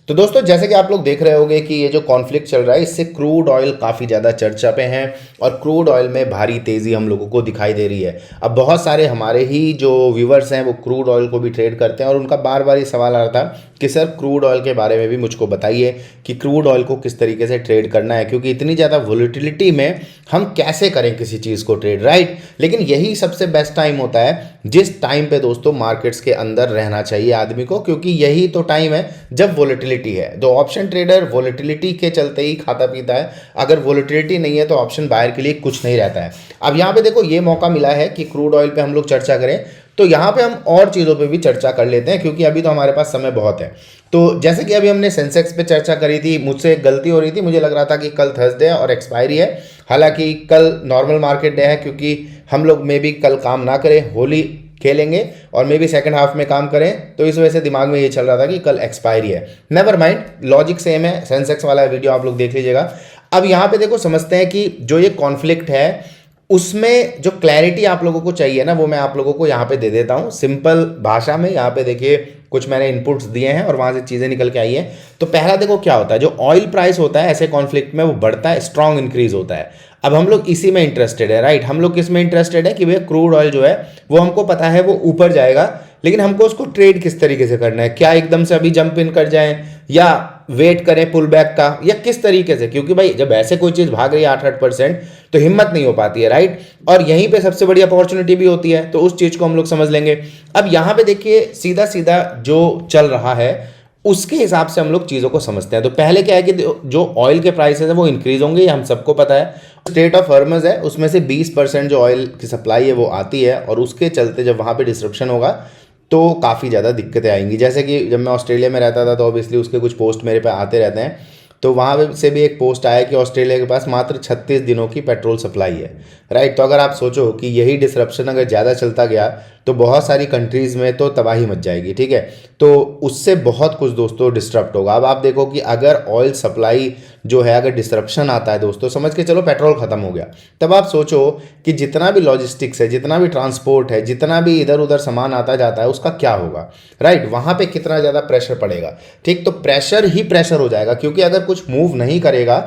तो दोस्तों जैसे कि आप लोग देख रहे होंगे कि ये जो कॉन्फ्लिक्ट चल रहा है इससे क्रूड ऑयल काफ़ी ज़्यादा चर्चा पे हैं और क्रूड ऑयल में भारी तेज़ी हम लोगों को दिखाई दे रही है। अब बहुत सारे हमारे ही जो व्यूवर्स हैं वो क्रूड ऑयल को भी ट्रेड करते हैं और उनका बार बार ये सवाल आ रहा था कि सर क्रूड ऑयल के बारे में भी मुझको बताइए कि क्रूड ऑयल को किस तरीके से ट्रेड करना है, क्योंकि इतनी ज़्यादा वोलेटिलिटी में हम कैसे करें किसी चीज़ को ट्रेड, राइट। लेकिन यही सबसे बेस्ट टाइम होता है जिस टाइम पे दोस्तों मार्केट्स के अंदर रहना चाहिए आदमी को, क्योंकि यही तो टाइम है जब वोलेटिलिटी है। तो ऑप्शन ट्रेडर वोलेटिलिटी के चलते ही खाता पीता है, अगर वोलेटिलिटी नहीं है तो ऑप्शन बायर के लिए कुछ नहीं रहता है। अब यहाँ पे देखो ये मौका मिला है कि क्रूड ऑयल पे हम लोग चर्चा करें, तो यहाँ पे हम और चीज़ों पे भी चर्चा कर लेते हैं क्योंकि अभी तो हमारे पास समय बहुत है। तो जैसे कि अभी हमने सेंसेक्स पे चर्चा करी थी, मुझसे एक गलती हो रही थी, मुझे लग रहा था कि कल थर्सडे है और एक्सपायरी है, हालांकि कल नॉर्मल मार्केट डे है क्योंकि हम लोग मे बी कल काम ना करें, होली खेलेंगे और मे बी सेकंड हाफ में काम करें, तो इस वजह से दिमाग में ये चल रहा था कि कल एक्सपायरी है। नेवर माइंड, लॉजिक सेम है, सेंसेक्स वाला वीडियो आप लोग देख लीजिएगा। अब यहाँ पे देखो समझते हैं कि जो ये कॉन्फ्लिक्ट है उसमें जो क्लैरिटी आप लोगों को चाहिए ना वो मैं आप लोगों को यहाँ पे दे देता हूँ सिंपल भाषा में। यहाँ पे देखिए कुछ मैंने इनपुट्स दिए हैं और वहाँ से चीज़ें निकल के आई हैं। तो पहला देखो क्या होता है, जो ऑयल प्राइस होता है ऐसे कॉन्फ्लिक्ट में वो बढ़ता है, स्ट्रॉन्ग इंक्रीज होता है। अब हम लोग इसी में इंटरेस्टेड है, राइट। हम लोग किस में इंटरेस्टेड है कि भैया क्रूड ऑयल जो है वो हमको पता है वो ऊपर जाएगा, लेकिन हमको उसको ट्रेड किस तरीके से करना है, क्या एकदम से अभी जंप इन कर जाएं या वेट करें पुल बैक का, या किस तरीके से, क्योंकि भाई जब ऐसे कोई चीज़ भाग रही है 8-8% तो हिम्मत नहीं हो पाती है, राइट। और यहीं पे सबसे बड़ी अपॉर्चुनिटी भी होती है, तो उस चीज़ को हम लोग समझ लेंगे। अब यहाँ पे देखिए सीधा सीधा जो चल रहा है उसके हिसाब से हम लोग चीज़ों को समझते हैं। तो पहले क्या है कि जो ऑयल के प्राइसेस है वो इंक्रीज होंगे, ये हम सबको पता है। स्टेट ऑफ हॉर्मज़ है उसमें से 20% जो ऑयल की सप्लाई है वो आती है, और उसके चलते जब वहाँ पे डिस्रप्शन होगा तो काफ़ी ज़्यादा दिक्कतें आएंगी। जैसे कि जब मैं ऑस्ट्रेलिया में रहता था तो ऑब्वियसली उसके कुछ पोस्ट मेरे पे आते रहते हैं, तो वहाँ से भी एक पोस्ट आया कि ऑस्ट्रेलिया के पास मात्र 36 दिनों की पेट्रोल सप्लाई है, राइट। तो अगर आप सोचो कि यही डिसरप्शन अगर ज़्यादा चलता गया तो बहुत सारी कंट्रीज़ में तो तबाही मच जाएगी, ठीक है। तो उससे बहुत कुछ दोस्तों डिस्टर्ब होगा। अब आप देखो कि अगर ऑयल सप्लाई जो है अगर डिसरप्शन आता है दोस्तों, समझ के चलो पेट्रोल ख़त्म हो गया, तब आप सोचो कि जितना भी लॉजिस्टिक्स है, जितना भी ट्रांसपोर्ट है, जितना भी इधर उधर सामान आता जाता है उसका क्या होगा, राइट। वहाँ पे कितना ज़्यादा प्रेशर पड़ेगा, ठीक। तो प्रेशर ही प्रेशर हो जाएगा, क्योंकि अगर कुछ मूव नहीं करेगा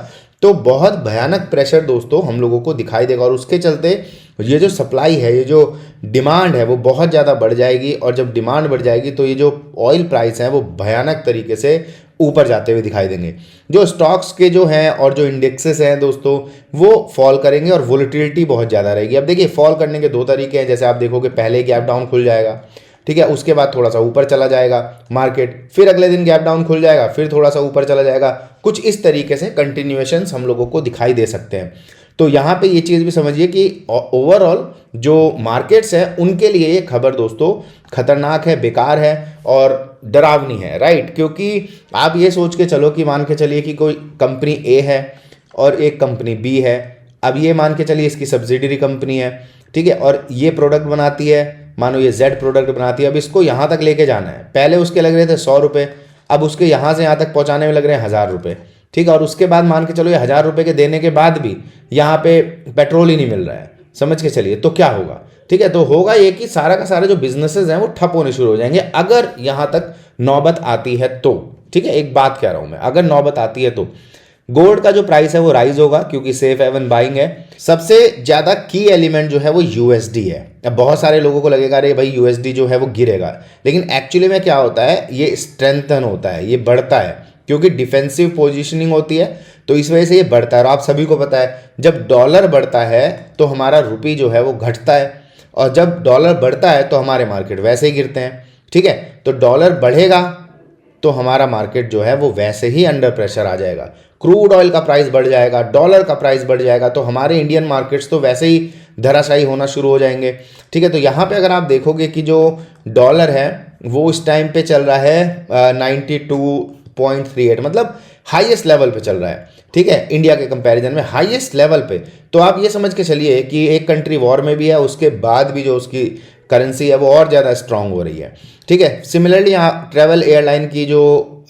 तो बहुत भयानक प्रेशर दोस्तों हम लोगों को दिखाई देगा, और उसके चलते ये जो सप्लाई है, ये जो डिमांड है वो बहुत ज़्यादा बढ़ जाएगी, और जब डिमांड बढ़ जाएगी तो ये जो ऑयल प्राइस है वो भयानक तरीके से ऊपर जाते हुए दिखाई देंगे। जो स्टॉक्स के जो हैं और जो इंडेक्सेस हैं दोस्तों वो फॉल करेंगे और वोलेटिलिटी बहुत ज़्यादा रहेगी। अब देखिए फॉल करने के दो तरीके हैं, जैसे आप देखोगे पहले गैप डाउन खुल जाएगा, ठीक है, उसके बाद थोड़ा सा ऊपर चला जाएगा मार्केट, फिर अगले दिन गैप डाउन खुल जाएगा, फिर थोड़ा सा ऊपर चला जाएगा। कुछ इस तरीके से कंटिन्यूएशंस हम लोगों को दिखाई दे सकते हैं। तो यहाँ पे ये चीज़ भी समझिए कि ओवरऑल जो मार्केट्स हैं उनके लिए ये खबर दोस्तों खतरनाक है, बेकार है और डरावनी है, राइट। क्योंकि आप ये सोच के चलो कि मान के चलिए कि कोई कंपनी ए है और एक कंपनी बी है। अब ये मान के चलिए इसकी सब्सिडरी कंपनी है, ठीक है, और ये प्रोडक्ट बनाती है, मानो ये जेड प्रोडक्ट बनाती है। अब इसको यहाँ तक लेके जाना है, पहले उसके लग रहे थे 100 रुपये, अब उसके यहाँ से यहाँ तक पहुँचाने में लग रहे हैं 1000 रुपये, ठीक है। और उसके बाद मान के चलो ये 1000 रुपये के देने के बाद भी यहाँ पे पेट्रोल ही नहीं मिल रहा है, समझ के चलिए, तो क्या होगा, ठीक है। तो होगा ये कि सारा का सारा जो बिजनेसेस हैं वो ठप होने शुरू हो जाएंगे अगर यहाँ तक नौबत आती है तो, ठीक है। एक बात कह रहा हूँ मैं, अगर नौबत आती है तो गोल्ड का जो प्राइस है वो राइज होगा, क्योंकि सेफ हेवन बाइंग है। सबसे ज़्यादा की एलिमेंट जो है वो यूएसडी है। अब बहुत सारे लोगों को लगेगा अरे भाई यूएसडी जो है वो गिरेगा, लेकिन एक्चुअली में क्या होता है, ये स्ट्रेंथन होता है, ये बढ़ता है, क्योंकि डिफेंसिव पोजीशनिंग होती है, तो इस वजह से ये बढ़ता है। और आप सभी को पता है जब डॉलर बढ़ता है तो हमारा रुपी जो है वो घटता है, और जब डॉलर बढ़ता है तो हमारे मार्केट वैसे ही गिरते हैं, ठीक है। तो डॉलर बढ़ेगा तो हमारा मार्केट जो है वो वैसे ही अंडर प्रेशर आ जाएगा। क्रूड ऑयल का प्राइस बढ़ जाएगा, डॉलर का प्राइस बढ़ जाएगा, तो हमारे इंडियन मार्केट्स तो वैसे ही धराशायी होना शुरू हो जाएंगे, ठीक है। तो यहाँ पे अगर आप देखोगे कि जो डॉलर है वो इस टाइम पे चल रहा है 92.38, मतलब हाईएस्ट लेवल पे चल रहा है, ठीक है, इंडिया के कंपैरिजन में हाईएस्ट लेवल पे। तो आप ये समझ के चलिए कि एक कंट्री वॉर में भी है, उसके बाद भी जो उसकी करेंसी है वो और ज़्यादा स्ट्रांग हो रही है, ठीक है। सिमिलरली यहाँ ट्रैवल एयरलाइन की जो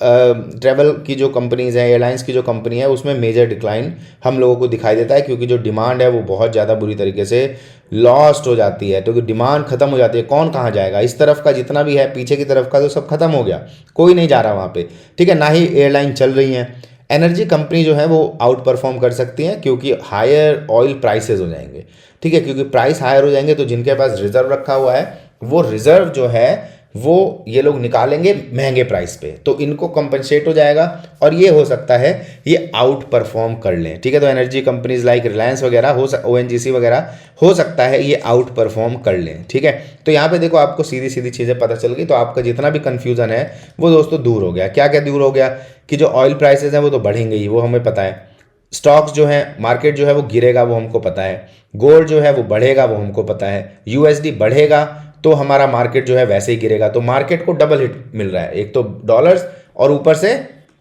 ट्रैवल की जो कंपनीज़ हैं, एयरलाइंस की जो कंपनी है, उसमें मेजर डिक्लाइन हम लोगों को दिखाई देता है, क्योंकि जो डिमांड है वो बहुत ज़्यादा बुरी तरीके से लॉस्ट हो जाती है। तो डिमांड खत्म हो जाती है, कौन कहाँ जाएगा, इस तरफ का जितना भी है, पीछे की तरफ का तो सब खत्म हो गया, कोई नहीं जा रहा वहाँ पे, ठीक है, ना ही एयरलाइन चल रही हैं। एनर्जी कंपनी जो है वो आउट परफॉर्म कर सकती हैं, क्योंकि हायर ऑयल प्राइसेस हो जाएंगे, ठीक है, क्योंकि प्राइस हायर हो जाएंगे तो जिनके पास रिजर्व रखा हुआ है वो रिजर्व जो है वो ये लोग निकालेंगे महंगे प्राइस पे, तो इनको कंपनसेट हो जाएगा और ये हो सकता है ये आउट परफॉर्म कर लें, ठीक है। तो एनर्जी कंपनीज लाइक रिलायंस वगैरह ONGC वगैरह हो सकता है ये आउट परफॉर्म कर लें, ठीक है। तो यहाँ पे देखो आपको सीधी सीधी चीज़ें पता चल गई, तो आपका जितना भी कन्फ्यूज़न है वो दोस्तों दूर हो गया। क्या क्या दूर हो गया कि जो ऑयल प्राइसेस हैं वो तो बढ़ेंगे ही, वो हमें पता है। स्टॉक्स जो है, मार्केट जो है वो गिरेगा, वो हमको पता है। गोल्ड जो है वो बढ़ेगा, वो हमको पता है। USD बढ़ेगा तो हमारा मार्केट जो है वैसे ही गिरेगा। तो मार्केट को डबल हिट मिल रहा है, एक तो डॉलर्स और ऊपर से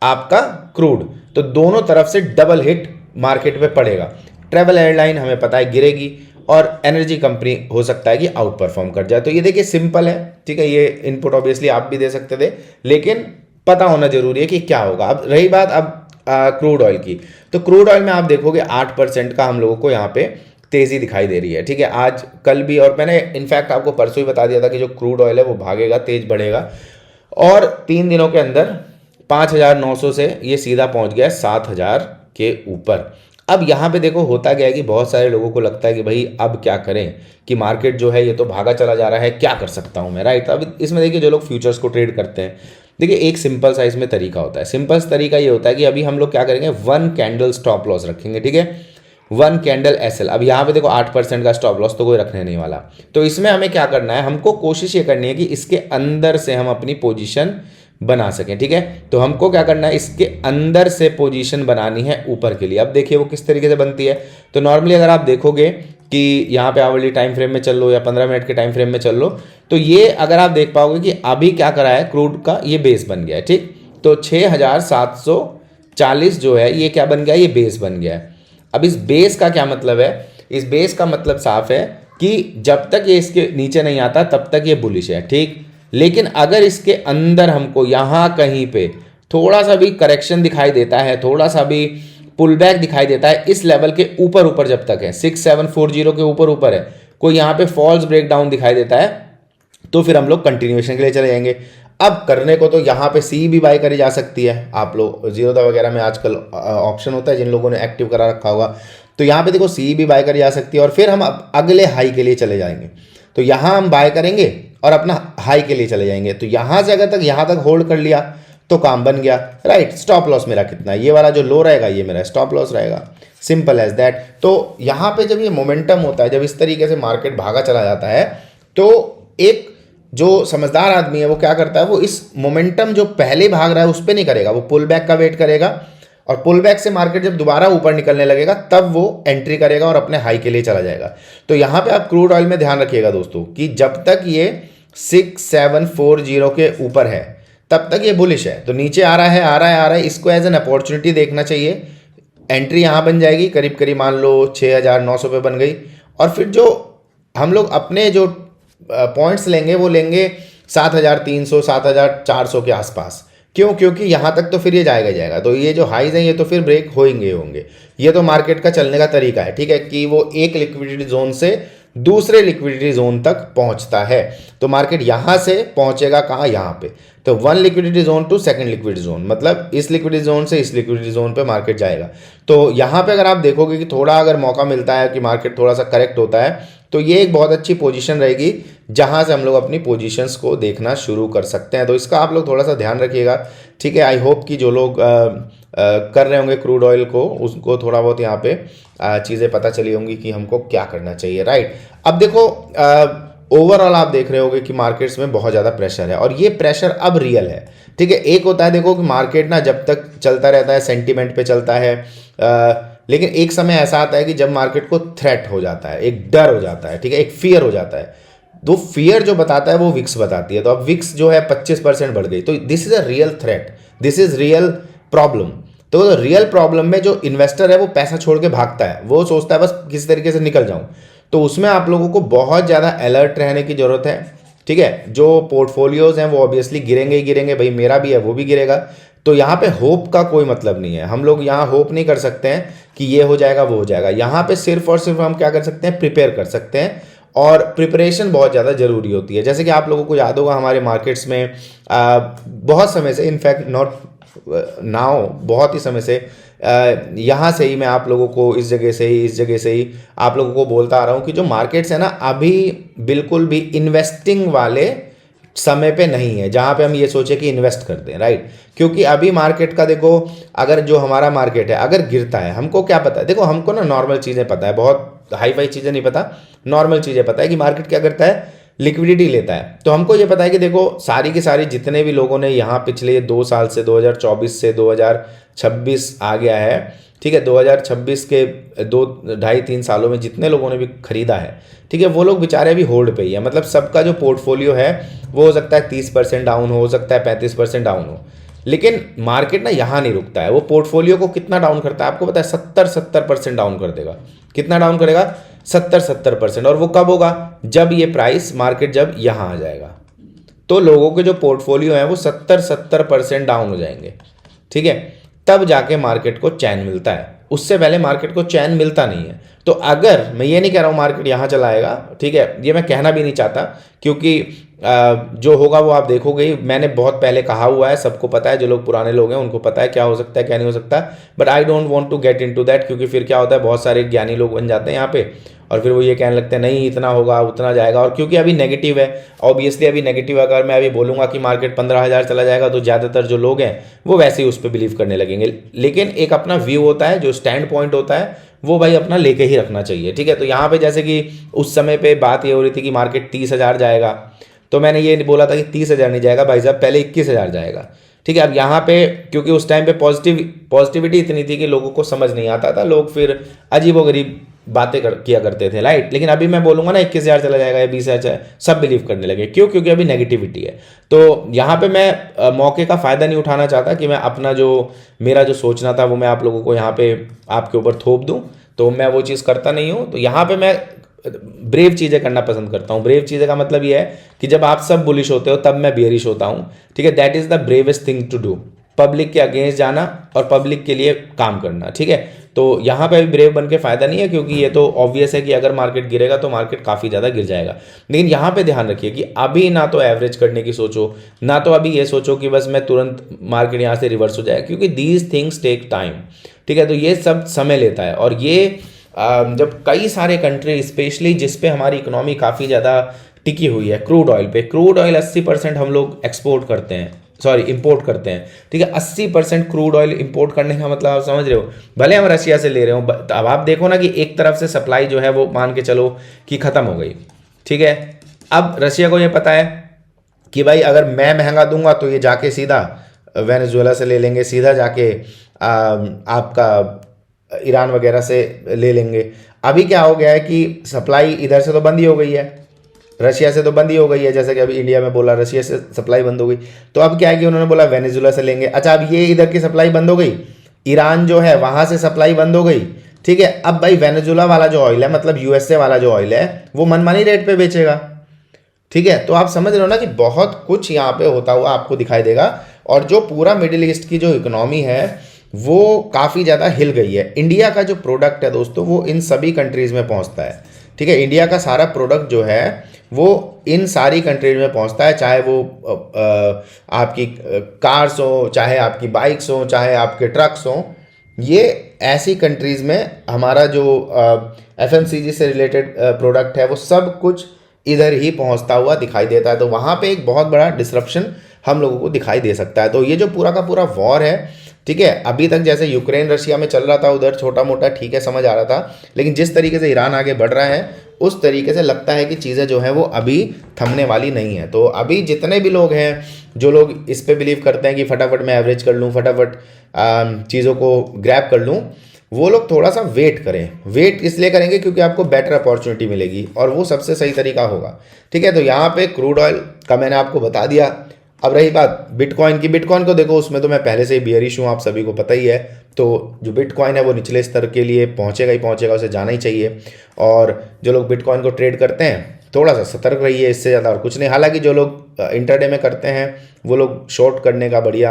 आपका क्रूड, तो दोनों तरफ से डबल हिट मार्केट पे पड़ेगा। ट्रैवल एयरलाइन हमें पता है गिरेगी और एनर्जी कंपनी हो सकता है कि आउट परफॉर्म कर जाए। तो ये देखिए सिंपल है, ठीक है। ये इनपुट ऑब्वियसली आप भी दे सकते थे, लेकिन पता होना जरूरी है कि क्या होगा। अब रही बात अब क्रूड ऑयल की, तो क्रूड ऑयल में आप देखोगे 8% का हम लोगों को यहाँ पे तेज़ी दिखाई दे रही है, ठीक है। आज कल भी, और मैंने इनफैक्ट आपको परसों ही बता दिया था कि जो क्रूड ऑयल है वो भागेगा, तेज बढ़ेगा, और 3 दिनों के अंदर 5,900 से ये सीधा पहुंच गया 7,000 के ऊपर। अब यहाँ पे देखो होता क्या है कि बहुत सारे लोगों को लगता है कि भाई अब क्या करें, कि मार्केट जो है ये तो भागा चला जा रहा है, क्या कर सकता हूँ मैं, राइट। अब इसमें देखिए जो लोग फ्यूचर्स को ट्रेड करते हैं, देखिए एक सिंपल सा इसमें तरीका होता है। सिंपल तरीका ये होता है कि अभी हम लोग क्या करेंगे, 1 कैंडल स्टॉप लॉस रखेंगे, ठीक है, 1 कैंडल SL। अब यहाँ पे देखो 8% का स्टॉप लॉस तो कोई रखने नहीं वाला। तो इसमें हमें क्या करना है, हमको कोशिश ये करनी है कि इसके अंदर से हम अपनी पोजीशन बना सकें, ठीक है। तो हमको क्या करना है, इसके अंदर से पोजीशन बनानी है ऊपर के लिए। अब देखिए वो किस तरीके से बनती है। तो नॉर्मली अगर आप देखोगे कि यहाँ पे आवरली टाइम फ्रेम में चल लो या 15 मिनट के टाइम फ्रेम में चल लो, तो ये अगर आप देख पाओगे कि अभी क्या करा है, क्रूड का ये बेस बन गया है, ठीक। तो 6,740 जो है ये क्या बन गया, ये बेस बन गया है। अब इस बेस का क्या मतलब है, इस बेस का मतलब साफ है कि जब तक ये इसके नीचे नहीं आता तब तक ये बुलिश है, ठीक। लेकिन अगर इसके अंदर हमको यहाँ कहीं पे थोड़ा सा भी करेक्शन दिखाई देता है, थोड़ा सा भी पुल बैक दिखाई देता है, इस लेवल के ऊपर ऊपर जब तक है, 6740 के ऊपर ऊपर है, कोई यहाँ पे फॉल्स ब्रेकडाउन दिखाई देता है, तो फिर हम लोग कंटिन्यूएशन के लिए चले जाएंगे। अब करने को तो यहाँ पे सी भी बाय करी जा सकती है। आप लोग जीरोधा वगैरह में आजकल ऑप्शन होता है, जिन लोगों ने एक्टिव करा रखा होगा, तो यहाँ पे देखो सी भी बाय करी जा सकती है, और फिर हम अब अगले हाई के लिए चले जाएंगे। तो यहाँ हम बाय करेंगे और अपना हाई के लिए चले जाएंगे। तो यहाँ से अगर तक यहाँ तक होल्ड कर लिया तो काम बन गया, राइट। स्टॉप लॉस मेरा कितना है, ये वाला जो लो रहेगा ये मेरा स्टॉप लॉस रहेगा, सिंपल एज दैट। तो यहाँ पे जब ये मोमेंटम होता है, जब इस तरीके से मार्केट भागा चला जाता है, तो एक जो समझदार आदमी है वो क्या करता है, वो इस मोमेंटम जो पहले भाग रहा है उस पर नहीं करेगा, वो पुल बैक का वेट करेगा, और पुल बैक से मार्केट जब दोबारा ऊपर निकलने लगेगा तब वो एंट्री करेगा और अपने हाई के लिए चला जाएगा। तो यहाँ पे आप क्रूड ऑयल में ध्यान रखिएगा दोस्तों कि जब तक ये 6740 के ऊपर है तब तक ये बुलिश है। तो नीचे आ रहा है आ रहा है आ रहा है, इसको एज एन अपॉर्चुनिटी देखना चाहिए। एंट्री यहाँ बन जाएगी, करीब करीब मान लो 6,900 पे बन गई, और फिर जो हम लोग अपने जो पॉइंट्स लेंगे वो लेंगे 7,300 7,400 के आसपास। क्यों? क्योंकि यहाँ तक तो फिर ये जाएगा जाएगा, तो ये जो हाईज हैं ये तो फिर ब्रेक होंगे। ये तो मार्केट का चलने का तरीका है, ठीक है, कि वो एक लिक्विडिटी जोन से दूसरे लिक्विडिटी जोन तक पहुंचता है। तो मार्केट यहाँ से पहुंचेगा कहाँ, यहाँ पे। तो 1 liquidity zone to second liquidity zone, मतलब इस लिक्विडिटी जोन से इस लिक्विडिटी जोन पे मार्केट जाएगा। तो यहाँ पे अगर आप देखोगे कि थोड़ा अगर मौका मिलता है कि मार्केट थोड़ा सा करेक्ट होता है, तो ये एक बहुत अच्छी पोजीशन रहेगी जहाँ से हम लोग अपनी पोजीशंस को देखना शुरू कर सकते हैं। तो इसका आप लोग थोड़ा सा ध्यान रखिएगा, ठीक है। आई होप कि जो लोग कर रहे होंगे क्रूड ऑयल को, उसको थोड़ा बहुत यहाँ पे चीज़ें पता चली होंगी कि हमको क्या करना चाहिए, राइट। अब देखो ओवरऑल आप देख रहे होंगे कि मार्केट्स में बहुत ज़्यादा प्रेशर है, और ये प्रेशर अब रियल है, ठीक है। एक होता है देखो कि मार्केट ना जब तक चलता रहता है सेंटीमेंट पे चलता है, लेकिन एक समय ऐसा आता है कि जब मार्केट को थ्रेट हो जाता है, एक डर हो जाता है, ठीक है, एक फियर हो जाता है। तो फियर जो बताता है वो विक्स बताती है। तो अब विक्स जो है 25% बढ़ गई, तो this is a real threat, this is real problem. तो रियल प्रॉब्लम में जो इन्वेस्टर है वो पैसा छोड़ के भागता है, वो सोचता है बस किसी तरीके से निकल जाऊं। तो उसमें आप लोगों को बहुत ज़्यादा अलर्ट रहने की ज़रूरत है, ठीक है, जो पोर्टफोलियोज हैं वो ऑब्वियसली गिरेंगे ही गिरेंगे, भाई मेरा भी है वो भी गिरेगा। तो यहाँ पे होप का कोई मतलब नहीं है, हम लोग यहाँ होप नहीं कर सकते हैं कि ये हो जाएगा वो हो जाएगा। यहाँ पे सिर्फ और सिर्फ हम क्या कर सकते हैं, प्रिपेयर कर सकते हैं, और प्रिपरेशन बहुत ज़्यादा ज़रूरी होती है। जैसे कि आप लोगों को याद होगा हमारे मार्केट्स में बहुत समय से, इनफैक्ट नॉट नाउ, बहुत ही समय से यहाँ से ही मैं आप लोगों को इस जगह से ही आप लोगों को बोलता आ रहा हूँ कि जो मार्केट्स है ना, अभी बिल्कुल भी इन्वेस्टिंग वाले समय पे नहीं है जहाँ पे हम ये सोचे कि इन्वेस्ट करते हैं, राइट। क्योंकि अभी मार्केट का देखो, अगर जो हमारा मार्केट है अगर गिरता है, हमको क्या पता है, देखो हमको ना नॉर्मल चीज़ें पता है, बहुत हाई फाई चीज़ें नहीं पता, नॉर्मल चीज़ें पता है कि मार्केट क्या करता है, लिक्विडिटी लेता है। तो हमको ये पता है कि देखो सारी की सारी जितने भी लोगों ने यहाँ पिछले 2 साल से 2024 से 2026 आ गया है, ठीक है, 2026 के 2 ढाई 3 सालों में जितने लोगों ने भी खरीदा है, ठीक है, वो लोग बेचारे अभी होल्ड पे ही है। मतलब सबका जो पोर्टफोलियो है वो हो सकता है 30% डाउन हो सकता है 35% डाउन हो, लेकिन मार्केट ना यहाँ नहीं रुकता है। वो पोर्टफोलियो को कितना डाउन करता है आपको पता है, 70% डाउन कर देगा। कितना डाउन करेगा, 70%। और वो कब होगा, जब ये प्राइस मार्केट जब यहाँ आ जाएगा, तो लोगों के जो पोर्टफोलियो है वो 70% डाउन हो जाएंगे, ठीक है, तब जाके मार्केट को चैन मिलता है। उससे पहले मार्केट को चैन मिलता नहीं है। तो अगर मैं ये नहीं कह रहा हूँ मार्केट यहाँ चला आएगा, ठीक है, ये मैं कहना भी नहीं चाहता, क्योंकि जो होगा वो आप देखोगे ही। मैंने बहुत पहले कहा हुआ है, सबको पता है, जो लोग पुराने लोग हैं उनको पता है क्या हो सकता है क्या नहीं हो सकता। But I don't want to get into that, क्योंकि फिर क्या होता है, बहुत सारे ज्ञानी लोग बन जाते हैं यहाँ पे, और फिर वो ये कहने लगते हैं नहीं इतना होगा उतना जाएगा। और क्योंकि अभी नेगेटिव है, ऑब्वियसली अभी नेगेटिव, अगर मैं अभी बोलूँगा कि मार्केट 15,000 चला जाएगा तो ज़्यादातर जो लोग हैं वो वैसे ही उस पर बिलीव करने लगेंगे। लेकिन एक अपना व्यू होता है, जो स्टैंड पॉइंट होता है वो भाई अपना लेके ही रखना चाहिए, ठीक है। तो यहाँ पे जैसे कि उस समय पे बात ये हो रही थी कि मार्केट 30,000 जाएगा, तो मैंने ये बोला था कि 30,000 नहीं जाएगा भाई साहब, पहले 21,000 जाएगा, ठीक है। अब यहाँ पे क्योंकि उस टाइम पे पॉजिटिविटी इतनी थी कि लोगों को समझ नहीं आता था, लोग फिर अजीबोगरीब बातें किया करते थे, राइट। लेकिन अभी मैं बोलूँगा ना 21,000 चला जाएगा या 20,000, सब बिलीव करने लगे। क्यों, क्योंकि अभी नेगेटिविटी है। तो यहाँ पे मैं मौके का फ़ायदा नहीं उठाना चाहता कि मैं अपना जो मेरा जो सोचना था वो मैं आप लोगों को यहाँ पे आपके ऊपर थोप दूँ, तो मैं वो चीज़ करता नहीं हूँ। तो यहाँ पे मैं ब्रेव चीज़ें करना पसंद करता हूँ। ब्रेव चीज़ें का मतलब ये है कि जब आप सब बुलिश होते हो तब मैं बेरिश होता हूँ, ठीक है। That is the bravest thing to do, public के अगेंस्ट जाना और पब्लिक के लिए काम करना, ठीक है। तो यहाँ पे भी ब्रेव बन के फ़ायदा नहीं है, क्योंकि ये तो ऑब्वियस है कि अगर मार्केट गिरेगा तो मार्केट काफ़ी ज़्यादा गिर जाएगा। लेकिन यहाँ पे ध्यान रखिए कि अभी ना तो एवरेज करने की सोचो, ना तो अभी ये सोचो कि बस मैं तुरंत मार्केट यहाँ से रिवर्स हो जाए, क्योंकि दीज थिंग्स टेक टाइम, ठीक है। तो ये सब समय लेता है। और ये जब कई सारे कंट्री, स्पेशली जिस पे हमारी इकोनॉमी काफ़ी ज़्यादा टिकी हुई है, क्रूड ऑयल पे, क्रूड ऑयल 80% हम लोग एक्सपोर्ट करते हैं, सॉरी इंपोर्ट करते हैं, ठीक है। 80% क्रूड ऑयल इंपोर्ट करने का मतलब आप समझ रहे हो, भले हम रशिया से ले रहे हो। अब आप देखो ना कि एक तरफ से सप्लाई जो है वो मान के चलो कि ख़त्म हो गई, ठीक है। अब रशिया को ये पता है कि भाई अगर मैं महंगा दूंगा तो ये जाके सीधा वेनेजुएला से ले लेंगे, सीधा जाके आपका ईरान वगैरह से ले लेंगे। अभी क्या हो गया है कि सप्लाई इधर से तो बंद ही हो गई है, रशिया से तो बंद ही हो गई है, जैसे कि अभी इंडिया में बोला रशिया से सप्लाई बंद हो गई। तो अब क्या है कि उन्होंने बोला वेनेजुएला से लेंगे। अच्छा, अब ये इधर की सप्लाई बंद हो गई, ईरान जो है वहाँ से सप्लाई बंद हो गई, ठीक है। अब भाई वेनेजुएला वाला जो ऑयल है, मतलब यूएसए वाला जो ऑयल है, वो मनमानी रेट पे बेचेगा, ठीक है। तो आप समझ रहे हो ना कि बहुत कुछ यहाँ पे होता हुआ आपको दिखाई देगा। और जो पूरा मिडिल ईस्ट की जो इकोनॉमी है वो काफ़ी ज़्यादा हिल गई है। इंडिया का जो प्रोडक्ट है दोस्तों वो इन सभी कंट्रीज़ में पहुँचता है, ठीक है। इंडिया का सारा प्रोडक्ट जो है वो इन सारी कंट्रीज में पहुंचता है, चाहे वो आपकी कार्स हो, चाहे आपकी बाइक्स हो, चाहे आपके ट्रक्स हो। ये ऐसी कंट्रीज़ में हमारा जो एफएमसीजी से रिलेटेड प्रोडक्ट है वो सब कुछ इधर ही पहुंचता हुआ दिखाई देता है। तो वहाँ पे एक बहुत बड़ा डिसरप्शन हम लोगों को दिखाई दे सकता है। तो ये जो पूरा का पूरा वॉर है, ठीक है, अभी तक जैसे यूक्रेन रशिया में चल रहा था उधर छोटा मोटा ठीक है समझ आ रहा था, लेकिन जिस तरीके से ईरान आगे बढ़ रहा है उस तरीके से लगता है कि चीज़ें जो हैं वो अभी थमने वाली नहीं है। तो अभी जितने भी लोग हैं जो लोग इस पे बिलीव करते हैं कि फटाफट मैं एवरेज कर लूँ, फटाफट चीज़ों को ग्रैब कर लूँ, वो लोग थोड़ा सा वेट करें। वेट इसलिए करेंगे क्योंकि आपको बेटर अपॉर्चुनिटी मिलेगी और वो सबसे सही तरीका होगा, ठीक है। तो यहाँ पे क्रूड ऑयल का मैंने आपको बता दिया। अब रही बात बिटकॉइन की, बिटकॉइन को देखो उसमें तो मैं पहले से ही बियरिश हूँ, आप सभी को पता ही है। तो जो बिटकॉइन है वो निचले स्तर के लिए पहुँचेगा ही पहुँचेगा, उसे जाना ही चाहिए। और जो लोग बिटकॉइन को ट्रेड करते हैं थोड़ा सा सतर्क रहिए, इससे ज़्यादा और कुछ नहीं। हालांकि जो लोग इंटरडे में करते हैं वो लोग शॉर्ट करने का बढ़िया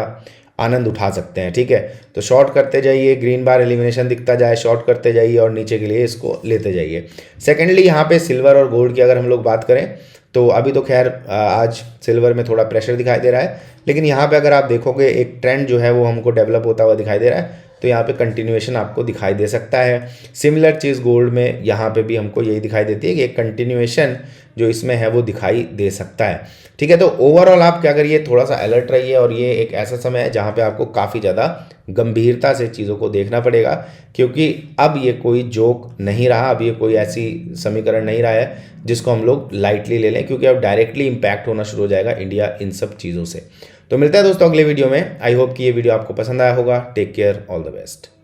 आनंद उठा सकते हैं, ठीक है। तो शॉर्ट करते जाइए, ग्रीन बार एलिमिनेशन दिखता जाए, शॉर्ट करते जाइए और नीचे के लिए इसको लेते जाइए। सेकेंडली यहाँ पे सिल्वर और गोल्ड की अगर हम लोग बात करें तो अभी तो खैर आज सिल्वर में थोड़ा प्रेशर दिखाई दे रहा है, लेकिन यहाँ पे अगर आप देखोगे एक ट्रेंड जो है वो हमको डेवलप होता हुआ दिखाई दे रहा है, तो यहाँ पे कंटिन्यूएशन आपको दिखाई दे सकता है। सिमिलर चीज़ गोल्ड में यहाँ पे भी हमको यही दिखाई देती है कि एक कंटिन्यूएशन जो इसमें है वो दिखाई दे सकता है, ठीक है। तो ओवरऑल आप क्या करिए, थोड़ा सा अलर्ट रहिए, और ये एक ऐसा समय है जहाँ पे आपको काफ़ी ज़्यादा गंभीरता से चीज़ों को देखना पड़ेगा, क्योंकि अब ये कोई जोक नहीं रहा, अब ये कोई ऐसी समीकरण नहीं रहा है जिसको हम लोग लाइटली ले लें, क्योंकि अब डायरेक्टली इम्पैक्ट होना शुरू हो जाएगा इंडिया इन सब चीज़ों से। तो मिलता है दोस्तों अगले वीडियो में। आई होप कि ये वीडियो आपको पसंद आया होगा। Take care, all the best.